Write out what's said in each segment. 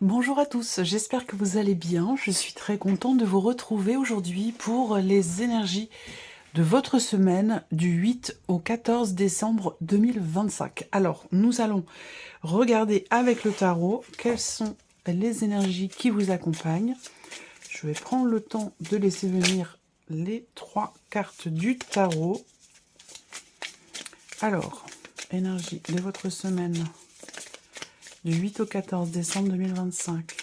Bonjour à tous, j'espère que vous allez bien. Je suis très contente de vous retrouver aujourd'hui pour les énergies de votre semaine du 8 au 14 décembre 2025. Alors, nous allons regarder avec le tarot quelles sont les énergies qui vous accompagnent. Je vais prendre le temps de laisser venir les 3 cartes du tarot. Alors, énergie de votre semaine du 8 au 14 décembre 2025.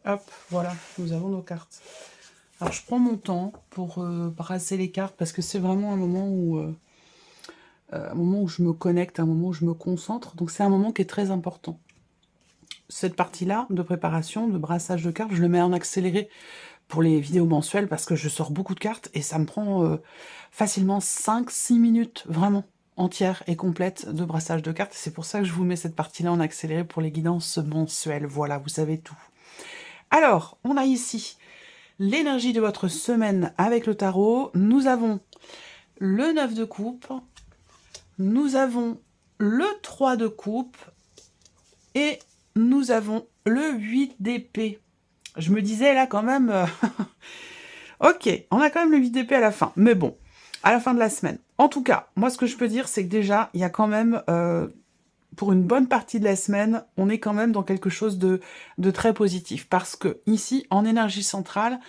Hop, voilà, nous avons nos cartes. Alors, je prends mon temps pour brasser les cartes parce que c'est vraiment un moment où je me connecte, un moment où je me concentre. Donc, c'est un moment qui est très important. Cette partie-là de préparation, de brassage de cartes, je le mets en accéléré pour les vidéos mensuelles parce que je sors beaucoup de cartes et ça me prend facilement 5-6 minutes, vraiment, entières et complètes de brassage de cartes. C'est pour ça que je vous mets cette partie-là en accéléré pour les guidances mensuelles. Voilà, vous savez tout. Alors, on a ici l'énergie de votre semaine avec le tarot. Nous avons le 9 de coupe, nous avons le 3 de coupe et nous avons le 8 d'épée. Je me disais là quand même... ok, on a quand même le 8 d'épée à la fin, mais bon, à la fin de la semaine. En tout cas, moi ce que je peux dire, c'est que déjà, il y a quand même... pour une bonne partie de la semaine, on est quand même dans quelque chose de très positif. Parce que ici, en énergie centrale,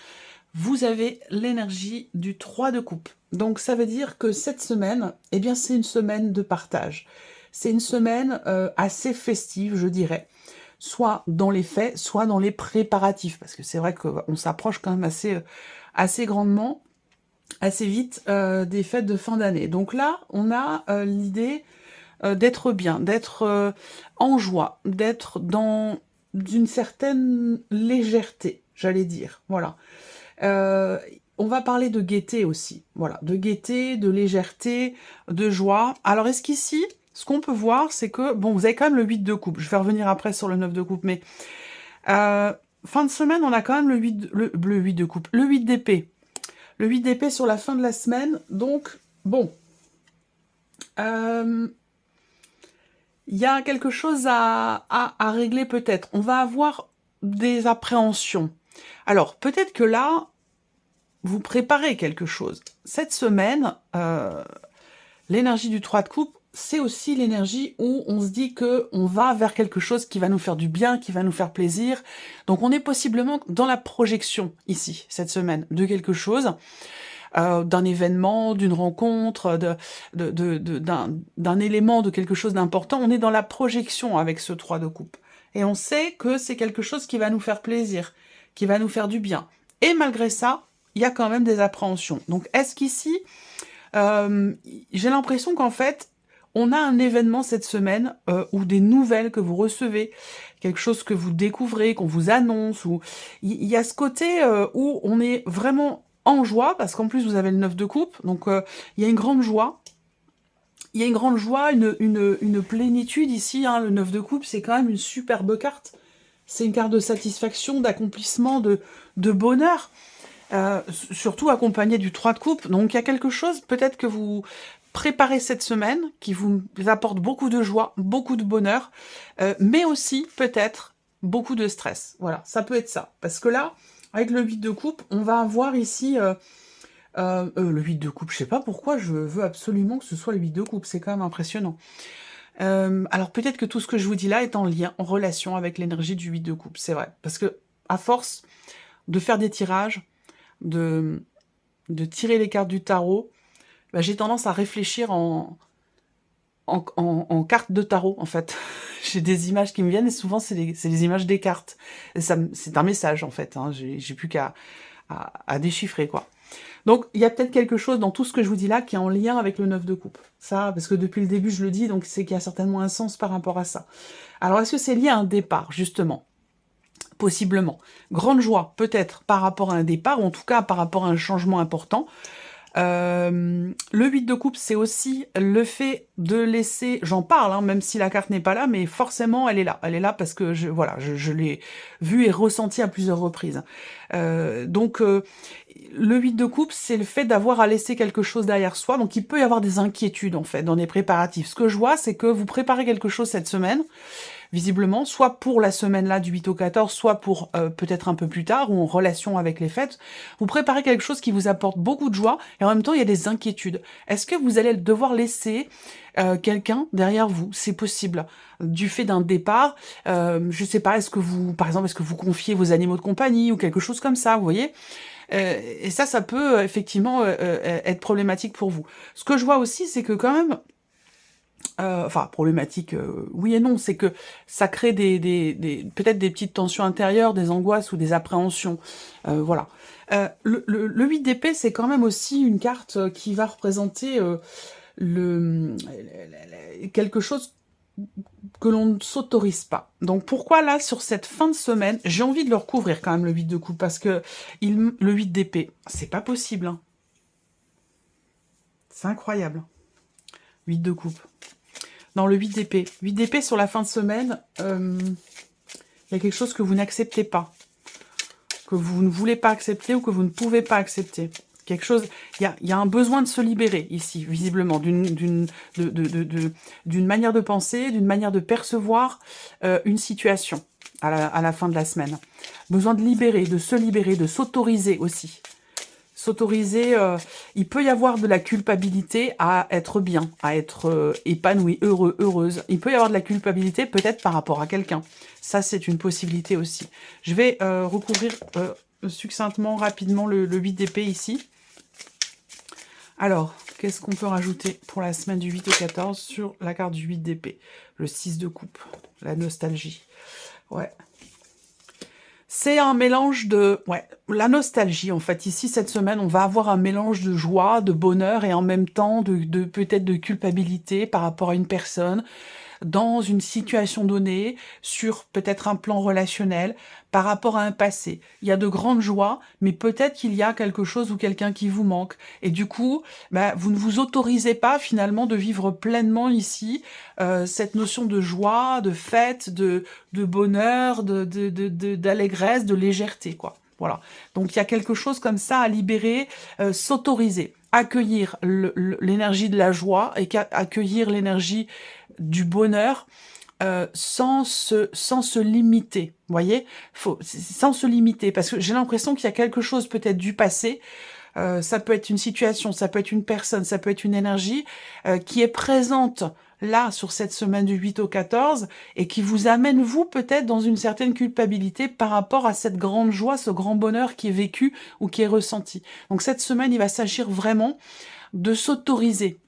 vous avez l'énergie du 3 de coupe. Donc ça veut dire que cette semaine, eh bien c'est une semaine de partage. C'est une semaine assez festive, je dirais. Soit dans les faits, soit dans les préparatifs. Parce que c'est vrai qu'on s'approche quand même assez grandement, assez vite des fêtes de fin d'année. Donc là, on a l'idée d'être bien, d'être en joie, d'être dans une certaine légèreté, j'allais dire. Voilà. On va parler de gaieté aussi. Voilà, de gaieté, de légèreté, de joie. Alors, est-ce qu'ici, ce qu'on peut voir, c'est que, bon, vous avez quand même le 8 de coupe. Je vais revenir après sur le 9 de coupe, mais fin de semaine, on a quand même le 8 de coupe, le 8 d'épée. Le 8 d'épée sur la fin de la semaine. Donc, bon. Il y a quelque chose à régler peut-être. On va avoir des appréhensions. Alors, peut-être que là, vous préparez quelque chose. Cette semaine, l'énergie du 3 de coupe, c'est aussi l'énergie où on se dit qu'on va vers quelque chose qui va nous faire du bien, qui va nous faire plaisir. Donc on est possiblement dans la projection ici, cette semaine, de quelque chose, d'un événement, d'une rencontre, d'un élément, de quelque chose d'important. On est dans la projection avec ce 3 de coupe. Et on sait que c'est quelque chose qui va nous faire plaisir, qui va nous faire du bien. Et malgré ça, il y a quand même des appréhensions. Donc est-ce qu'ici, j'ai l'impression qu'en fait, on a un événement cette semaine ou des nouvelles que vous recevez, quelque chose que vous découvrez, qu'on vous annonce, ou il y a ce côté où on est vraiment en joie, parce qu'en plus vous avez le 9 de coupe, donc il y a une grande joie. Il y a une grande joie, une plénitude ici, hein. Le 9 de coupe, c'est quand même une superbe carte. C'est une carte de satisfaction, d'accomplissement, de bonheur. Surtout accompagné du 3 de coupe. Donc il y a quelque chose, peut-être que vous préparez cette semaine, qui vous apporte beaucoup de joie, beaucoup de bonheur, mais aussi peut-être beaucoup de stress. Voilà, ça peut être ça. Parce que là, avec le 8 de coupe, on va avoir ici... le 8 de coupe, je sais pas pourquoi je veux absolument que ce soit le 8 de coupe, c'est quand même impressionnant. Alors peut-être que tout ce que je vous dis là est en lien, en relation avec l'énergie du 8 de coupe, c'est vrai. Parce que à force de faire des tirages, de tirer les cartes du tarot, bah, j'ai tendance à réfléchir en cartes de tarot, en fait. J'ai des images qui me viennent et souvent c'est les images des cartes. C'est un message, en fait, hein. J'ai plus qu'à déchiffrer, quoi. Donc, il y a peut-être quelque chose dans tout ce que je vous dis là qui est en lien avec le 9 de coupe. Ça, parce que depuis le début, je le dis, donc c'est qu'il y a certainement un sens par rapport à ça. Alors, est-ce que c'est lié à un départ, justement? possiblement. Grande joie, peut-être, par rapport à un départ, ou en tout cas par rapport à un changement important. Le 8 de coupe, c'est aussi le fait de laisser, j'en parle, hein, même si la carte n'est pas là, mais forcément elle est là. Elle est là parce que je l'ai vue et ressentie à plusieurs reprises. Donc le 8 de coupe, c'est le fait d'avoir à laisser quelque chose derrière soi. Donc il peut y avoir des inquiétudes en fait dans les préparatifs. Ce que je vois, c'est que vous préparez quelque chose cette semaine, visiblement, soit pour la semaine-là du 8 au 14, soit pour peut-être un peu plus tard, ou en relation avec les fêtes. Vous préparez quelque chose qui vous apporte beaucoup de joie, et en même temps, il y a des inquiétudes. Est-ce que vous allez devoir laisser quelqu'un derrière vous? C'est possible. Du fait d'un départ, je sais pas, est-ce que vous, par exemple, est-ce que vous confiez vos animaux de compagnie, ou quelque chose comme ça, vous voyez? Et ça peut effectivement être problématique pour vous. Ce que je vois aussi, c'est que quand même, enfin, problématique, oui et non, c'est que ça crée peut-être des petites tensions intérieures, des angoisses ou des appréhensions. Voilà. Le 8 d'épée, c'est quand même aussi une carte qui va représenter quelque chose que l'on ne s'autorise pas. Donc pourquoi là, sur cette fin de semaine, j'ai envie de le recouvrir quand même, le 8 de coupe, parce que le 8 d'épée, c'est pas possible. Hein. C'est incroyable. 8 de coupe. Dans le 8 d'épée. 8 d'épée sur la fin de semaine, il y a quelque chose que vous n'acceptez pas, que vous ne voulez pas accepter ou que vous ne pouvez pas accepter. Quelque chose, il y a un besoin de se libérer ici, visiblement, d'une manière de penser, d'une manière de percevoir une situation à la fin de la semaine. Besoin de libérer, de se libérer, de s'autoriser aussi. S'autoriser, il peut y avoir de la culpabilité à être bien, à être épanoui, heureux, heureuse. Il peut y avoir de la culpabilité peut-être par rapport à quelqu'un. Ça, c'est une possibilité aussi. Je vais recouvrir succinctement, rapidement le 8 d'épée ici. Alors, qu'est-ce qu'on peut rajouter pour la semaine du 8 au 14 sur la carte du 8 d'épée? Le 6 de coupe, la nostalgie. Ouais. C'est un mélange de... Ouais, la nostalgie, en fait. Ici, cette semaine, on va avoir un mélange de joie, de bonheur et en même temps de peut-être de culpabilité par rapport à une personne dans une situation donnée, sur peut-être un plan relationnel, par rapport à un passé. Il y a de grandes joies, mais peut-être qu'il y a quelque chose ou quelqu'un qui vous manque. Et du coup, vous ne vous autorisez pas finalement de vivre pleinement ici cette notion de joie, de fête, de bonheur, d'allégresse, de légèreté, quoi. Voilà. Donc il y a quelque chose comme ça à libérer, s'autoriser, accueillir l'énergie de la joie et accueillir l'énergie du bonheur sans se limiter, vous voyez, sans se limiter, parce que j'ai l'impression qu'il y a quelque chose peut-être du passé, ça peut être une situation, ça peut être une personne, ça peut être une énergie qui est présente là sur cette semaine du 8 au 14 et qui vous amène vous peut-être dans une certaine culpabilité par rapport à cette grande joie, ce grand bonheur qui est vécu ou qui est ressenti. Donc cette semaine, il va s'agir vraiment de s'autoriser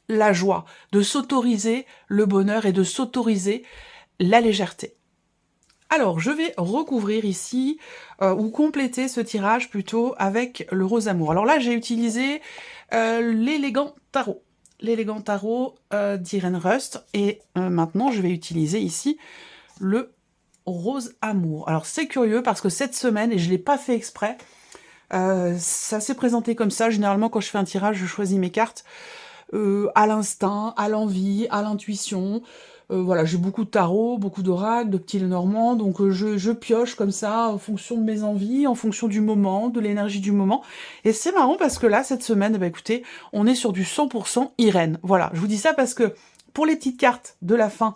la joie, de s'autoriser le bonheur et de s'autoriser la légèreté. Alors, je vais recouvrir ici, ou compléter ce tirage plutôt avec le rose amour. Alors là, j'ai utilisé l'élégant tarot. L'élégant tarot d'Irene Rust. Et maintenant, je vais utiliser ici le rose amour. Alors, c'est curieux parce que cette semaine, et je ne l'ai pas fait exprès, ça s'est présenté comme ça. Généralement, quand je fais un tirage, je choisis mes cartes à l'instinct, à l'envie, à l'intuition. Voilà, j'ai beaucoup de tarot, beaucoup d'oracles, de petits Lenormand, donc je pioche comme ça en fonction de mes envies, en fonction du moment, de l'énergie du moment. Et c'est marrant parce que là, cette semaine, écoutez, on est sur du 100% Irène. Voilà, je vous dis ça parce que pour les petites cartes de la fin,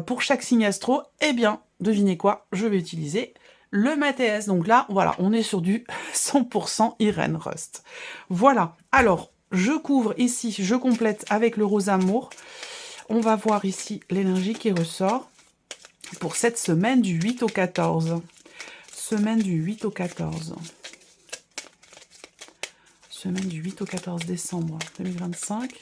pour chaque signe astro, eh bien, devinez quoi, je vais utiliser le Mathéès. Donc là, voilà, on est sur du 100% Irène Rust. Voilà, alors, je couvre ici, je complète avec le rose amour. On va voir ici l'énergie qui ressort pour cette semaine du 8 au 14. Semaine du 8 au 14. Semaine du 8 au 14 décembre 2025.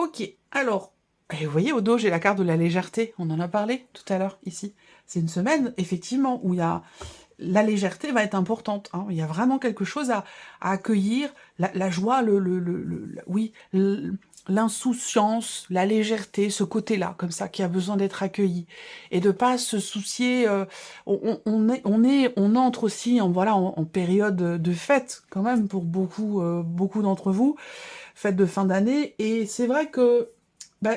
Ok, alors, et vous voyez, au dos, j'ai la carte de la légèreté. On en a parlé tout à l'heure, ici. C'est une semaine, effectivement, où il y a... La légèreté va être importante. Hein. Il y a vraiment quelque chose à accueillir. La joie, oui, l'insouciance, la légèreté, ce côté-là, comme ça, qui a besoin d'être accueilli. Et de pas se soucier... on entre aussi voilà, en période de fête, quand même, pour beaucoup d'entre vous. Fête de fin d'année. Et c'est vrai que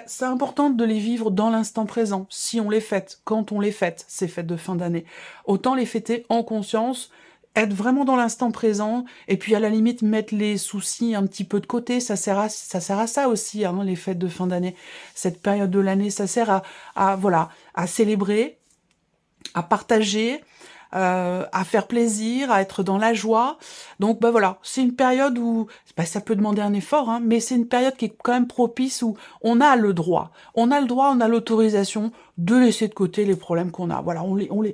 c'est important de les vivre dans l'instant présent, si on les fête, quand on les fête, ces fêtes de fin d'année. Autant les fêter en conscience, être vraiment dans l'instant présent, et puis à la limite mettre les soucis un petit peu de côté, ça sert à ça aussi, hein, les fêtes de fin d'année. Cette période de l'année, ça sert voilà, à célébrer, à partager, à faire plaisir, à être dans la joie. Donc voilà, c'est une période où ça peut demander un effort, hein, mais c'est une période qui est quand même propice où on a le droit, on a l'autorisation de laisser de côté les problèmes qu'on a. Voilà, on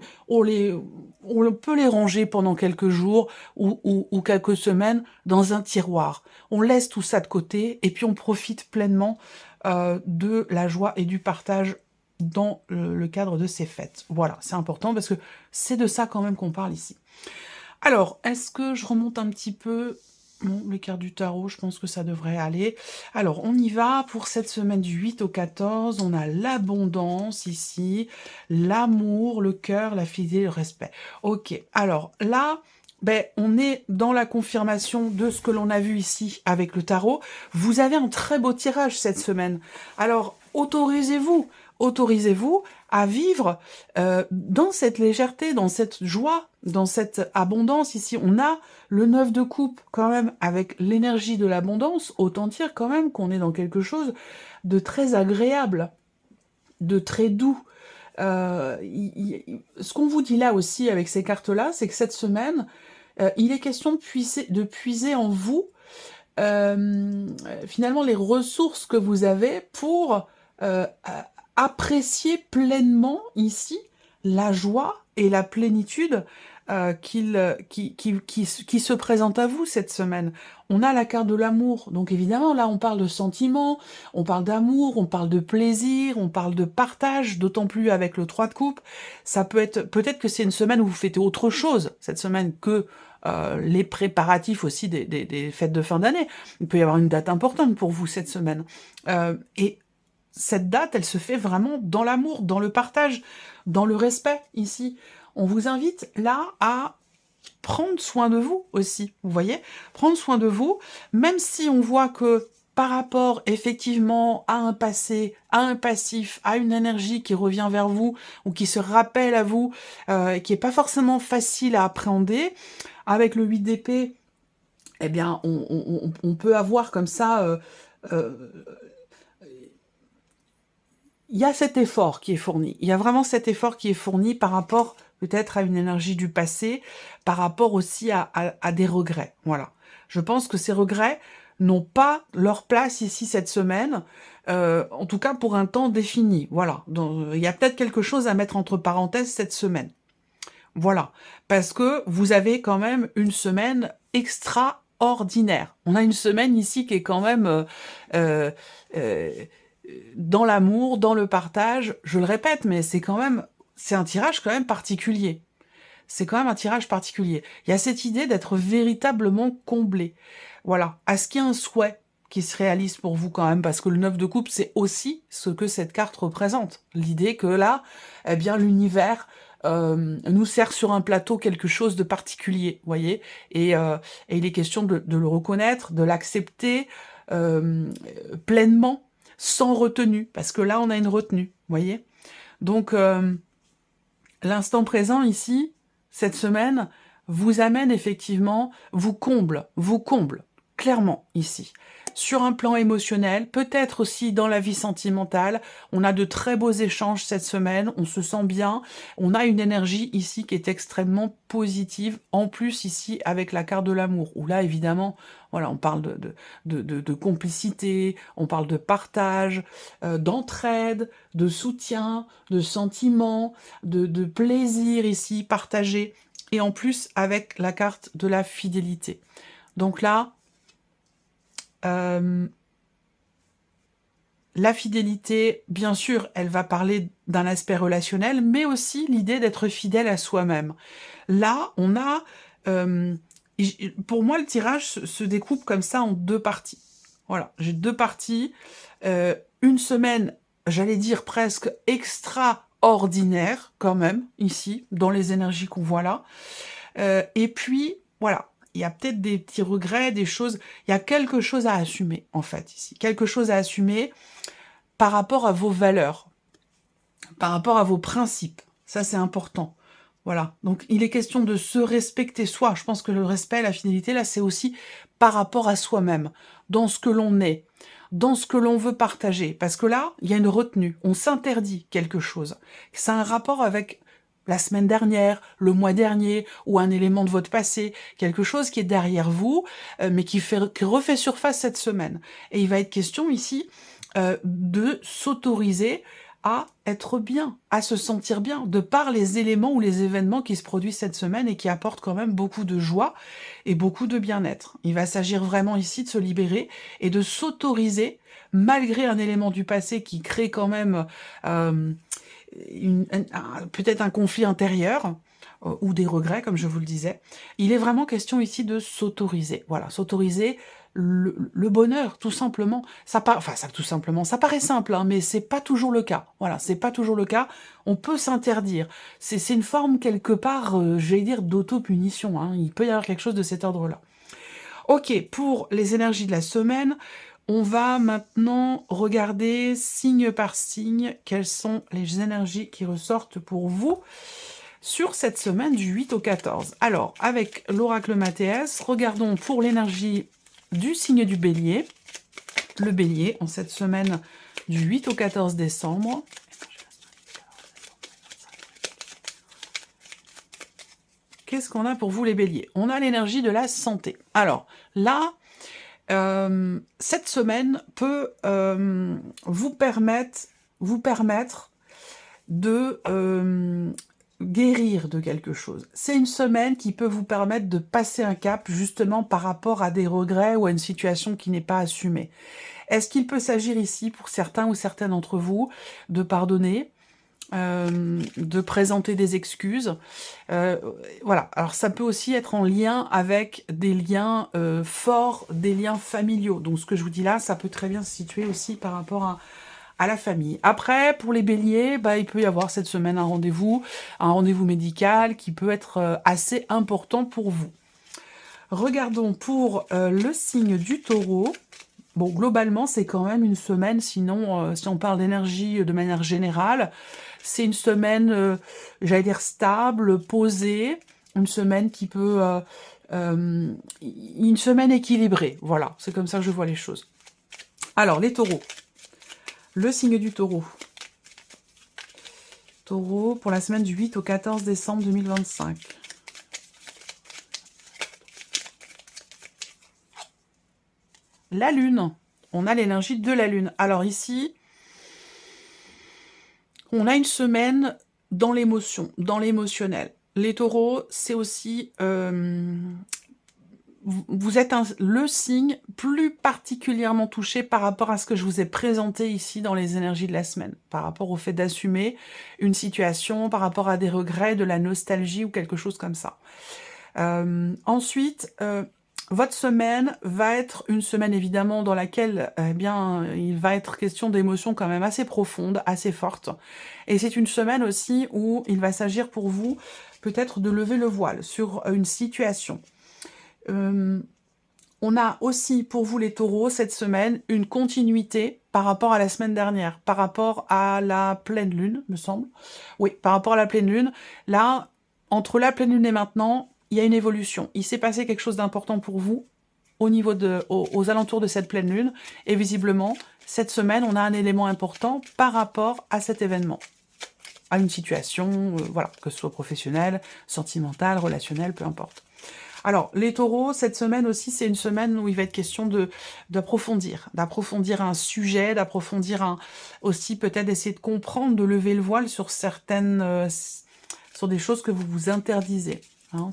peut les ranger pendant quelques jours ou quelques semaines dans un tiroir. On laisse tout ça de côté et puis on profite pleinement de la joie et du partage dans le cadre de ces fêtes. Voilà, c'est important parce que c'est de ça quand même qu'on parle ici. Alors, est-ce que je remonte un petit peu les cartes du tarot, je pense que ça devrait aller. Alors, on y va pour cette semaine du 8 au 14. On a l'abondance ici, l'amour, le cœur, la fidélité, le respect. Ok, alors là, on est dans la confirmation de ce que l'on a vu ici avec le tarot. Vous avez un très beau tirage cette semaine. Alors, autorisez-vous à vivre dans cette légèreté, dans cette joie, dans cette abondance. Ici, on a le 9 de coupe quand même avec l'énergie de l'abondance. Autant dire quand même qu'on est dans quelque chose de très agréable, de très doux. Ce qu'on vous dit là aussi avec ces cartes-là, c'est que cette semaine, il est question de puiser en vous finalement les ressources que vous avez pour apprécier pleinement ici la joie et la plénitude qui se présente à vous cette semaine. On a la carte de l'amour, donc évidemment là on parle de sentiments, on parle d'amour, on parle de plaisir, on parle de partage, d'autant plus avec le 3 de coupe. Ça peut-être que c'est une semaine où vous fêtez autre chose cette semaine que les préparatifs aussi des fêtes de fin d'année. Il peut y avoir une date importante pour vous cette semaine. Et cette date, elle se fait vraiment dans l'amour, dans le partage, dans le respect ici. On vous invite là à prendre soin de vous aussi, vous voyez, prendre soin de vous, même si on voit que par rapport effectivement à un passé, à un passif, à une énergie qui revient vers vous ou qui se rappelle à vous, qui est pas forcément facile à appréhender, avec le 8 d'épée, eh bien, on peut avoir comme ça... il y a cet effort qui est fourni. Il y a vraiment cet effort qui est fourni par rapport peut-être à une énergie du passé, par rapport aussi à des regrets. Voilà. Je pense que ces regrets n'ont pas leur place ici cette semaine, en tout cas pour un temps défini. Voilà. Donc, il y a peut-être quelque chose à mettre entre parenthèses cette semaine. Voilà. Parce que vous avez quand même une semaine extraordinaire. On a une semaine ici qui est quand même... dans l'amour, dans le partage, je le répète, mais c'est un tirage quand même particulier. C'est quand même un tirage particulier. Il y a cette idée d'être véritablement comblé. Voilà. Est-ce qu'il y a un souhait qui se réalise pour vous quand même? Parce que le 9 de coupe, c'est aussi ce que cette carte représente. L'idée que là, eh bien, l'univers nous sert sur un plateau quelque chose de particulier, voyez, et il est question de le reconnaître, de l'accepter pleinement, sans retenue, parce que là, on a une retenue, voyez. Donc, l'instant présent ici, cette semaine, vous amène effectivement, vous comble, clairement ici. Sur un plan émotionnel, peut-être aussi dans la vie sentimentale, on a de très beaux échanges cette semaine, on se sent bien, on a une énergie ici qui est extrêmement positive, en plus ici avec la carte de l'amour, où là évidemment, voilà, on parle de complicité, on parle de partage, d'entraide, de soutien, de sentiment, de plaisir ici partagé, et en plus avec la carte de la fidélité. Donc là, La fidélité, bien sûr, elle va parler d'un aspect relationnel, mais aussi l'idée d'être fidèle à soi-même. Là, on a... pour moi, le tirage se découpe comme ça en 2 parties. Voilà, j'ai 2 parties. Une semaine, j'allais dire presque extraordinaire, quand même, ici, dans les énergies qu'on voit là. Et puis, voilà, il y a peut-être des petits regrets, des choses... Il y a quelque chose à assumer, en fait, ici. Quelque chose à assumer par rapport à vos valeurs, par rapport à vos principes. Ça, c'est important. Voilà. Donc, il est question de se respecter soi. Je pense que le respect, la fidélité, là, c'est aussi par rapport à soi-même, dans ce que l'on est, dans ce que l'on veut partager. Parce que là, il y a une retenue. On s'interdit quelque chose. C'est un rapport avec la semaine dernière, le mois dernier, ou un élément de votre passé, quelque chose qui est derrière vous, mais qui refait surface cette semaine. Et il va être question ici de s'autoriser à être bien, à se sentir bien, de par les éléments ou les événements qui se produisent cette semaine et qui apportent quand même beaucoup de joie et beaucoup de bien-être. Il va s'agir vraiment ici de se libérer et de s'autoriser, malgré un élément du passé qui crée quand même peut-être un conflit intérieur, ou des regrets, comme je vous le disais. Il est vraiment question ici de s'autoriser. Voilà, s'autoriser le bonheur, tout simplement. Tout simplement, ça paraît simple, hein, mais c'est pas toujours le cas. Voilà, c'est pas toujours le cas. On peut s'interdire. C'est une forme, quelque part, j'allais dire, d'auto-punition. Hein. Il peut y avoir quelque chose de cet ordre-là. Ok, pour les énergies de la semaine, on va maintenant regarder signe par signe quelles sont les énergies qui ressortent pour vous sur cette semaine du 8 au 14. Alors, avec l'oracle Mathéès, regardons pour l'énergie du signe du Bélier. Le Bélier, en cette semaine du 8 au 14 décembre. Qu'est-ce qu'on a pour vous les Béliers? On a l'énergie de la santé. Alors, là, cette semaine peut vous permettre de guérir de quelque chose. C'est une semaine qui peut vous permettre de passer un cap justement par rapport à des regrets ou à une situation qui n'est pas assumée. Est-ce qu'il peut s'agir ici, pour certains ou certaines d'entre vous, de pardonner, de présenter des excuses. Voilà, alors ça peut aussi être en lien avec des liens forts, des liens familiaux. Donc ce que je vous dis là, ça peut très bien se situer aussi par rapport à la famille. Après, pour les béliers, il peut y avoir cette semaine un rendez-vous médical qui peut être assez important pour vous. Regardons pour le signe du taureau. Bon, globalement, c'est quand même une semaine, sinon, si on parle d'énergie de manière générale, c'est une semaine, j'allais dire, stable, posée, une semaine qui peut... une semaine équilibrée, voilà, c'est comme ça que je vois les choses. Alors, les taureaux. Le signe du taureau. Taureau pour la semaine du 8 au 14 décembre 2025. La lune, on a l'énergie de la lune. Alors ici, on a une semaine dans l'émotion, dans l'émotionnel. Les taureaux, c'est aussi... vous êtes le signe plus particulièrement touché par rapport à ce que je vous ai présenté ici dans les énergies de la semaine, par rapport au fait d'assumer une situation, par rapport à des regrets, de la nostalgie ou quelque chose comme ça. Ensuite... votre semaine va être une semaine évidemment dans laquelle il va être question d'émotions quand même assez profondes, assez fortes. Et c'est une semaine aussi où il va s'agir pour vous peut-être de lever le voile sur une situation. On a aussi pour vous les taureaux cette semaine une continuité par rapport à la semaine dernière, par rapport à la pleine lune, me semble. Oui, par rapport à la pleine lune. Là, entre la pleine lune et maintenant, il y a une évolution. Il s'est passé quelque chose d'important pour vous au niveau aux alentours de cette pleine lune. Et visiblement, cette semaine, on a un élément important par rapport à cet événement. À une situation, voilà, que ce soit professionnelle, sentimentale, relationnelle, peu importe. Alors, les taureaux, cette semaine aussi, c'est une semaine où il va être question d'approfondir un sujet, aussi peut-être d'essayer de comprendre, de lever le voile sur sur des choses que vous vous interdisez. Hein,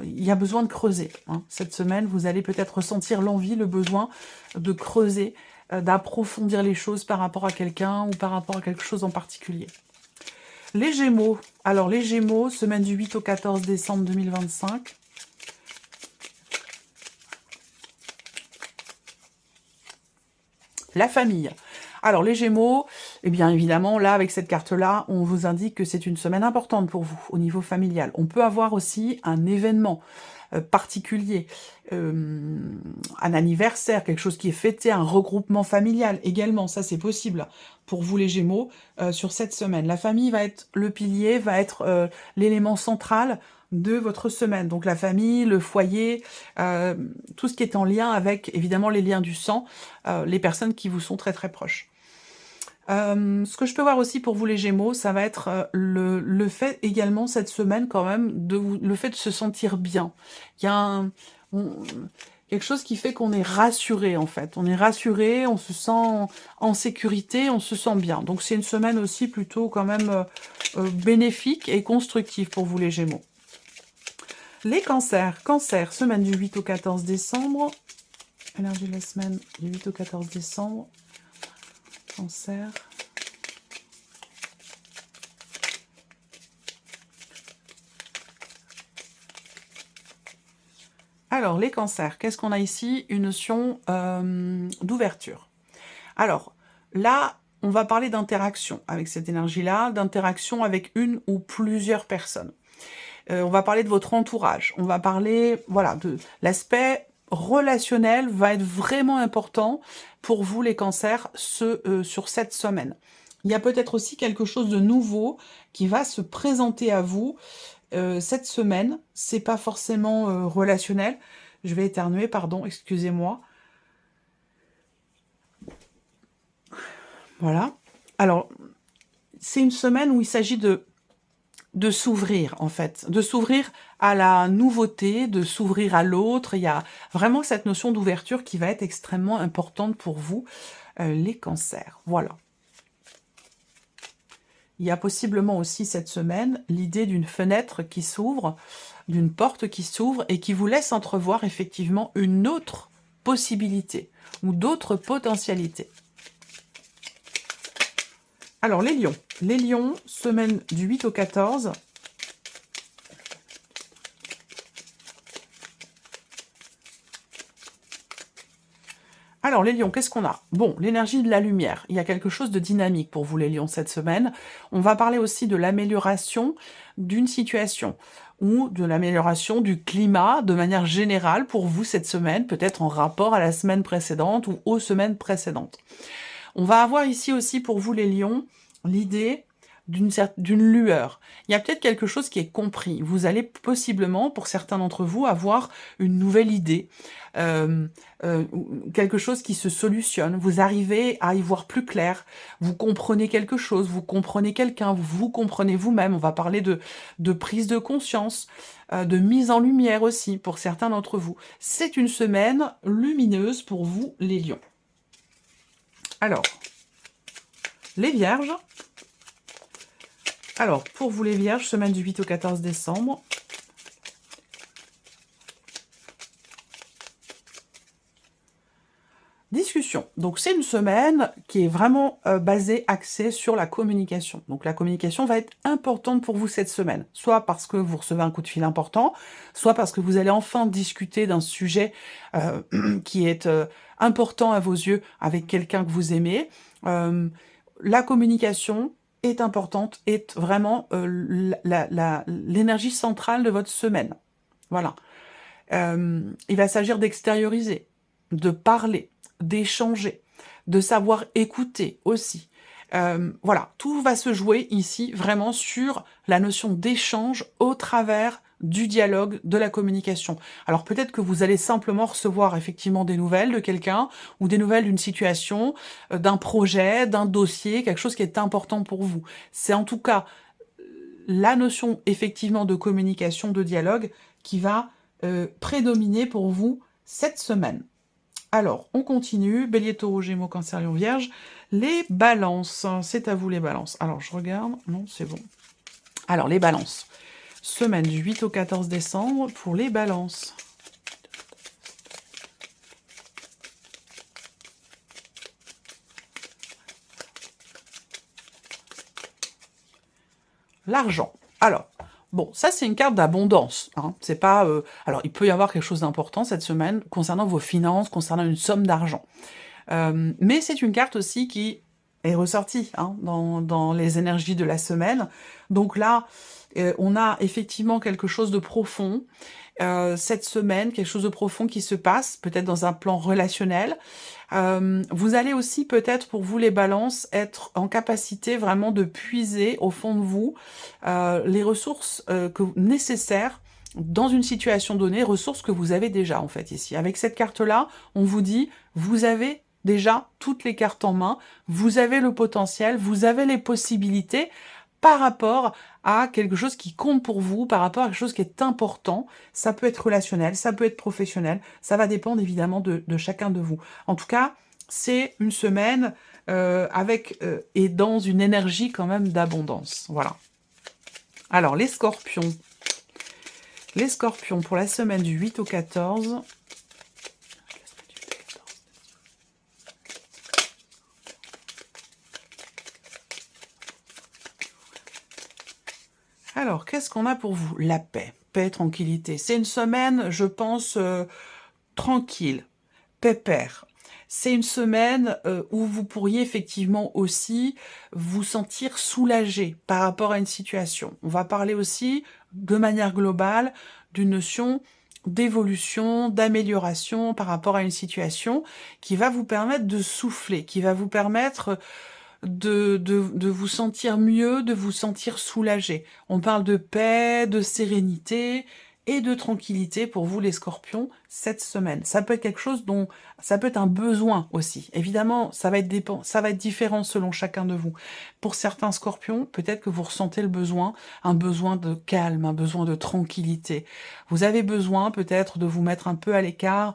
il y a besoin de creuser. Hein. Cette semaine, vous allez peut-être ressentir l'envie, le besoin de creuser d'approfondir les choses par rapport à quelqu'un ou par rapport à quelque chose en particulier. Les Gémeaux. Alors, les Gémeaux, semaine du 8 au 14 décembre 2025. La famille. Alors, les Gémeaux, eh bien, évidemment, là, avec cette carte-là, on vous indique que c'est une semaine importante pour vous, au niveau familial. On peut avoir aussi un événement particulier, un anniversaire, quelque chose qui est fêté, un regroupement familial également, ça c'est possible pour vous les Gémeaux sur cette semaine. La famille va être le pilier, va être l'élément central de votre semaine. Donc la famille, le foyer, tout ce qui est en lien avec évidemment les liens du sang, les personnes qui vous sont très très proches. Ce que je peux voir aussi pour vous les Gémeaux, ça va être le fait également cette semaine quand même, le fait de se sentir bien. Il y a quelque chose qui fait qu'on est rassuré en fait. On est rassuré, on se sent en sécurité, on se sent bien. Donc c'est une semaine aussi plutôt quand même bénéfique et constructive pour vous les Gémeaux. Les cancers. Cancer, semaine du 8 au 14 décembre. Énergie de la semaine du 8 au 14 décembre. Cancer. Alors, les cancers, qu'est-ce qu'on a ici? Une notion d'ouverture. Alors, là, on va parler d'interaction avec cette énergie-là, d'interaction avec une ou plusieurs personnes. On va parler de votre entourage. On va parler, voilà, de l'aspect relationnel va être vraiment important pour vous, les cancers, sur cette semaine. Il y a peut-être aussi quelque chose de nouveau qui va se présenter à vous cette semaine. C'est pas forcément relationnel. Je vais éternuer, pardon, excusez-moi. Voilà. Alors, c'est une semaine où il s'agit de s'ouvrir, en fait, de s'ouvrir à la nouveauté, de s'ouvrir à l'autre. Il y a vraiment cette notion d'ouverture qui va être extrêmement importante pour vous, les cancers. Voilà. Il y a possiblement aussi cette semaine l'idée d'une fenêtre qui s'ouvre, d'une porte qui s'ouvre et qui vous laisse entrevoir effectivement une autre possibilité ou d'autres potentialités. Alors, les lions. Les lions, semaine du 8 au 14. Alors, les lions, qu'est-ce qu'on a? Bon, l'énergie de la lumière. Il y a quelque chose de dynamique pour vous, les lions, cette semaine. On va parler aussi de l'amélioration d'une situation ou de l'amélioration du climat de manière générale pour vous cette semaine, peut-être en rapport à la semaine précédente ou aux semaines précédentes. On va avoir ici aussi pour vous, les lions, l'idée d'une lueur. Il y a peut-être quelque chose qui est compris. Vous allez possiblement, pour certains d'entre vous, avoir une nouvelle idée, quelque chose qui se solutionne. Vous arrivez à y voir plus clair. Vous comprenez quelque chose, vous comprenez quelqu'un, vous comprenez vous-même. On va parler de prise de conscience, de mise en lumière aussi pour certains d'entre vous. C'est une semaine lumineuse pour vous, les lions. Alors, les vierges. Alors, pour vous les vierges, semaine du 8 au 14 décembre. Discussion. Donc, c'est une semaine qui est vraiment basée, axée sur la communication. Donc, la communication va être importante pour vous cette semaine. Soit parce que vous recevez un coup de fil important, soit parce que vous allez enfin discuter d'un sujet qui est important à vos yeux avec quelqu'un que vous aimez. La communication est importante, est vraiment l'énergie centrale de votre semaine. Voilà. Il va s'agir d'extérioriser, de parler, d'échanger, de savoir écouter aussi. Voilà, tout va se jouer ici vraiment sur la notion d'échange au travers du dialogue, de la communication. Alors peut-être que vous allez simplement recevoir effectivement des nouvelles de quelqu'un ou des nouvelles d'une situation, d'un projet, d'un dossier, quelque chose qui est important pour vous. C'est en tout cas la notion effectivement de communication, de dialogue qui va prédominer pour vous cette semaine. Alors, on continue. Bélier, Taureau, Gémeaux, Cancer, Lion, Vierge. Les balances. C'est à vous les balances. Alors, je regarde. Non, c'est bon. Alors, les balances. Semaine du 8 au 14 décembre pour les balances. l'argent. Alors, bon, ça c'est une carte d'abondance. Hein. C'est pas. Alors, il peut y avoir quelque chose d'important cette semaine concernant vos finances, concernant une somme d'argent. Mais c'est une carte aussi qui est ressortie hein, dans les énergies de la semaine. Donc là, on a effectivement quelque chose de profond. Cette semaine, quelque chose de profond qui se passe, peut-être dans un plan relationnel. Vous allez aussi peut-être, pour vous les balances, être en capacité vraiment de puiser au fond de vous les ressources nécessaires dans une situation donnée, ressources que vous avez déjà en fait ici. Avec cette carte-là, on vous dit, vous avez déjà toutes les cartes en main, vous avez le potentiel, vous avez les possibilités par rapport à quelque chose qui compte pour vous, par rapport à quelque chose qui est important. Ça peut être relationnel, ça peut être professionnel, ça va dépendre évidemment de chacun de vous. En tout cas, c'est une semaine et dans une énergie quand même d'abondance. Voilà. Alors, les scorpions. Les scorpions pour la semaine du 8 au 14. Alors, qu'est-ce qu'on a pour vous? La paix. Paix, tranquillité. C'est une semaine, je pense, tranquille, pépère. C'est une semaine où vous pourriez effectivement aussi vous sentir soulagé par rapport à une situation. On va parler aussi, de manière globale, d'une notion d'évolution, d'amélioration par rapport à une situation qui va vous permettre de souffler, qui va vous permettre de vous sentir mieux, de vous sentir soulagé. On parle de paix, de sérénité et de tranquillité pour vous les scorpions cette semaine. Ça peut être quelque chose dont ça peut être un besoin aussi. Évidemment, ça va être différent selon chacun de vous. Pour certains scorpions, peut-être que vous ressentez le besoin, un besoin de calme, un besoin de tranquillité. Vous avez besoin peut-être de vous mettre un peu à l'écart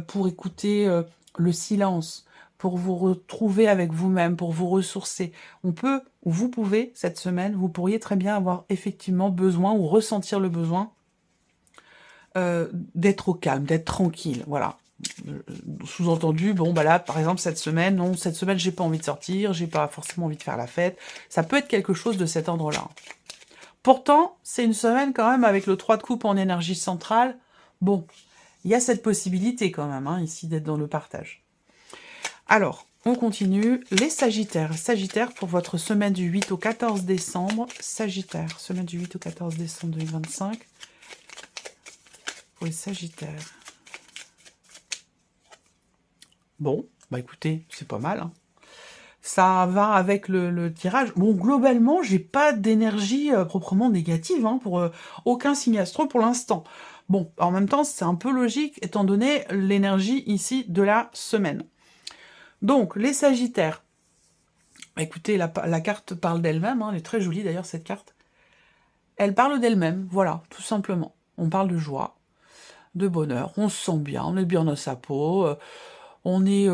pour écouter le silence, pour vous retrouver avec vous-même, pour vous ressourcer. On peut, ou vous pouvez, cette semaine, vous pourriez très bien avoir effectivement besoin ou ressentir le besoin d'être au calme, d'être tranquille, voilà. Sous-entendu, bon, bah là, par exemple, cette semaine, non, cette semaine, j'ai pas envie de sortir, j'ai pas forcément envie de faire la fête. Ça peut être quelque chose de cet ordre-là. Pourtant, c'est une semaine quand même avec le 3 de coupe en énergie centrale. Bon, il y a cette possibilité quand même, hein, ici, d'être dans le partage. Alors, on continue. Les Sagittaires. Sagittaire pour votre semaine du 8 au 14 décembre. Sagittaire, semaine du 8 au 14 décembre 2025. Pour les Sagittaires. Bon, bah écoutez, c'est pas mal. Hein. Ça va avec le tirage. Bon, globalement, j'ai pas d'énergie proprement négative hein, pour aucun signe astro pour l'instant. Bon, en même temps, c'est un peu logique étant donné l'énergie ici de la semaine. Donc, les Sagittaires. Écoutez, la carte parle d'elle-même, hein, elle est très jolie d'ailleurs cette carte. Elle parle d'elle-même, voilà, tout simplement. On parle de joie, de bonheur, on se sent bien, on est bien dans sa peau, on est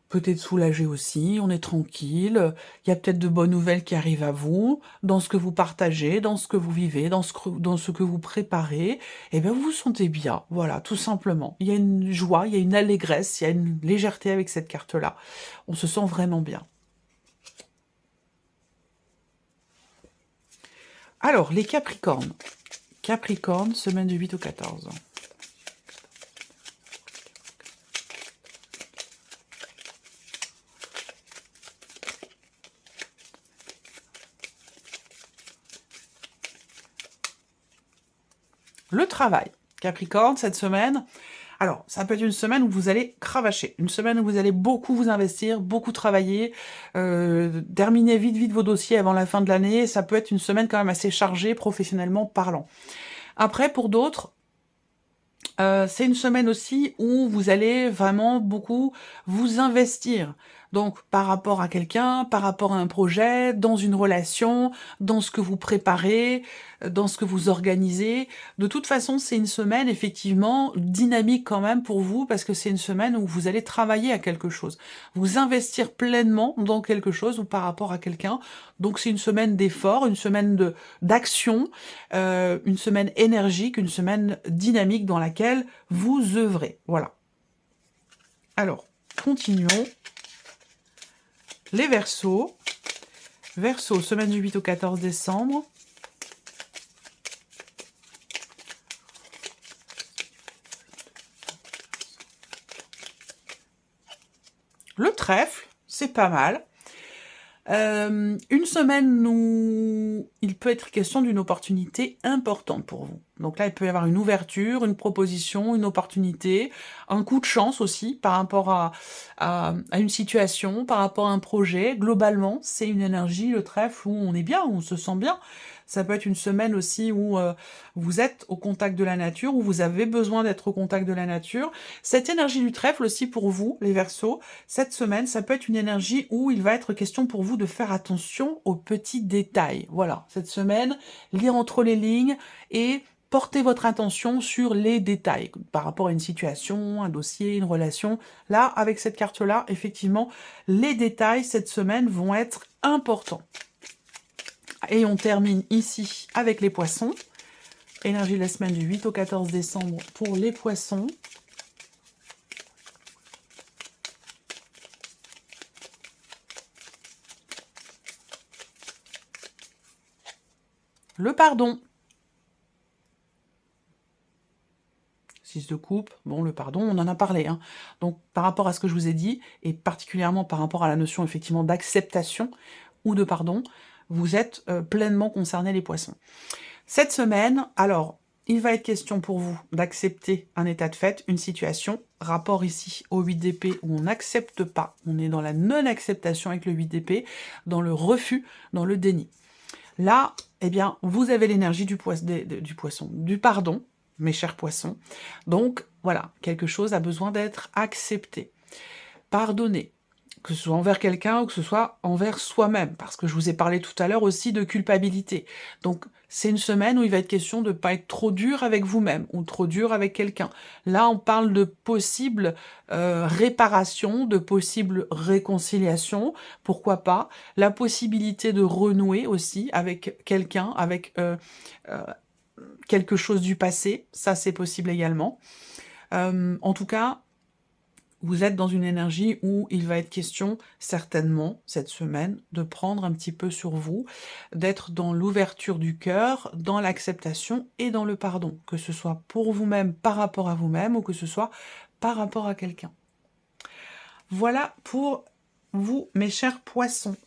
peut-être soulagé aussi, on est tranquille, il y a peut-être de bonnes nouvelles qui arrivent à vous, dans ce que vous partagez, dans ce que vous vivez, dans ce que vous préparez, et bien vous vous sentez bien, voilà, tout simplement. Il y a une joie, il y a une allégresse, il y a une légèreté avec cette carte-là. On se sent vraiment bien. Alors, les Capricornes. Capricorne, semaine du 8 au 14. Le travail. Capricorne, cette semaine. Alors, ça peut être une semaine où vous allez cravacher. Une semaine où vous allez beaucoup vous investir, beaucoup travailler, terminer vite vos dossiers avant la fin de l'année. Ça peut être une semaine quand même assez chargée, professionnellement parlant. Après, pour d'autres, c'est une semaine aussi où vous allez vraiment beaucoup vous investir. Donc, par rapport à quelqu'un, par rapport à un projet, dans une relation, dans ce que vous préparez, dans ce que vous organisez. De toute façon, c'est une semaine, effectivement, dynamique quand même pour vous, parce que c'est une semaine où vous allez travailler à quelque chose. Vous investir pleinement dans quelque chose ou par rapport à quelqu'un. Donc, c'est une semaine d'effort, une semaine d'action, une semaine énergique, une semaine dynamique dans laquelle vous œuvrez. Voilà. Alors, continuons. Les Verseaux. Verseau, semaine du 8 au 14 décembre. Le trèfle, c'est pas mal. Une semaine où il peut être question d'une opportunité importante pour vous. Donc là, il peut y avoir une ouverture, une proposition, une opportunité, un coup de chance aussi par rapport à une situation, par rapport à un projet. Globalement, c'est une énergie, le trèfle, où on est bien, où on se sent bien. Ça peut être une semaine aussi où vous êtes au contact de la nature, où vous avez besoin d'être au contact de la nature. Cette énergie du trèfle aussi pour vous, les Verseaux, cette semaine, ça peut être une énergie où il va être question pour vous de faire attention aux petits détails. Voilà, cette semaine, lire entre les lignes et porter votre attention sur les détails par rapport à une situation, un dossier, une relation. Là, avec cette carte-là, effectivement, les détails cette semaine vont être importants. Et on termine ici avec les poissons. Énergie de la semaine du 8 au 14 décembre pour les poissons. Le pardon. 6 de coupe, bon, le pardon, on en a parlé. Hein. Donc, par rapport à ce que je vous ai dit, et particulièrement par rapport à la notion, effectivement, d'acceptation ou de pardon, vous êtes pleinement concernés, les poissons. Cette semaine, alors, il va être question pour vous d'accepter un état de fait, une situation, rapport ici au 8 d'épée où on n'accepte pas, on est dans la non-acceptation avec le 8 d'épée, dans le refus, dans le déni. Là, eh bien, vous avez l'énergie du poisson, du pardon, mes chers poissons. Donc, voilà, quelque chose a besoin d'être accepté. Pardonner, que ce soit envers quelqu'un ou que ce soit envers soi-même, parce que je vous ai parlé tout à l'heure aussi de culpabilité. Donc, c'est une semaine où il va être question de ne pas être trop dur avec vous-même ou trop dur avec quelqu'un. Là, on parle de possible réparation, de possible réconciliation, pourquoi pas. La possibilité de renouer aussi avec quelqu'un, avec quelque chose du passé, ça c'est possible également. En tout cas, vous êtes dans une énergie où il va être question, certainement, cette semaine, de prendre un petit peu sur vous, d'être dans l'ouverture du cœur, dans l'acceptation et dans le pardon, que ce soit pour vous-même, par rapport à vous-même, ou que ce soit par rapport à quelqu'un. Voilà pour vous, mes chers poissons.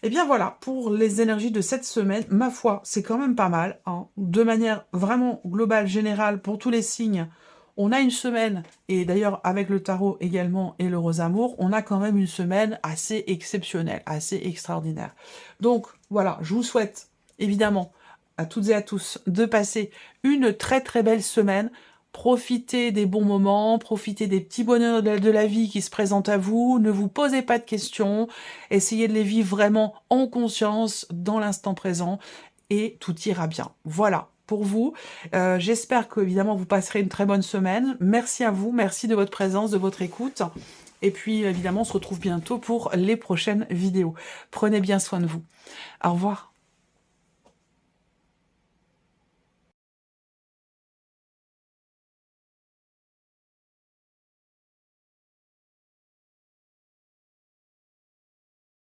Et bien voilà, pour les énergies de cette semaine, ma foi, c'est quand même pas mal. Hein. De manière vraiment globale, générale, pour tous les signes, on a une semaine, et d'ailleurs avec le tarot également et le rose amour, on a quand même une semaine assez exceptionnelle, assez extraordinaire. Donc voilà, je vous souhaite évidemment à toutes et à tous de passer une très très belle semaine. Profitez des bons moments, profitez des petits bonheurs de la vie qui se présentent à vous, ne vous posez pas de questions, essayez de les vivre vraiment en conscience, dans l'instant présent, et tout ira bien. Voilà, pour vous. J'espère que, évidemment, vous passerez une très bonne semaine. Merci à vous, merci de votre présence, de votre écoute. Et puis, évidemment, on se retrouve bientôt pour les prochaines vidéos. Prenez bien soin de vous. Au revoir.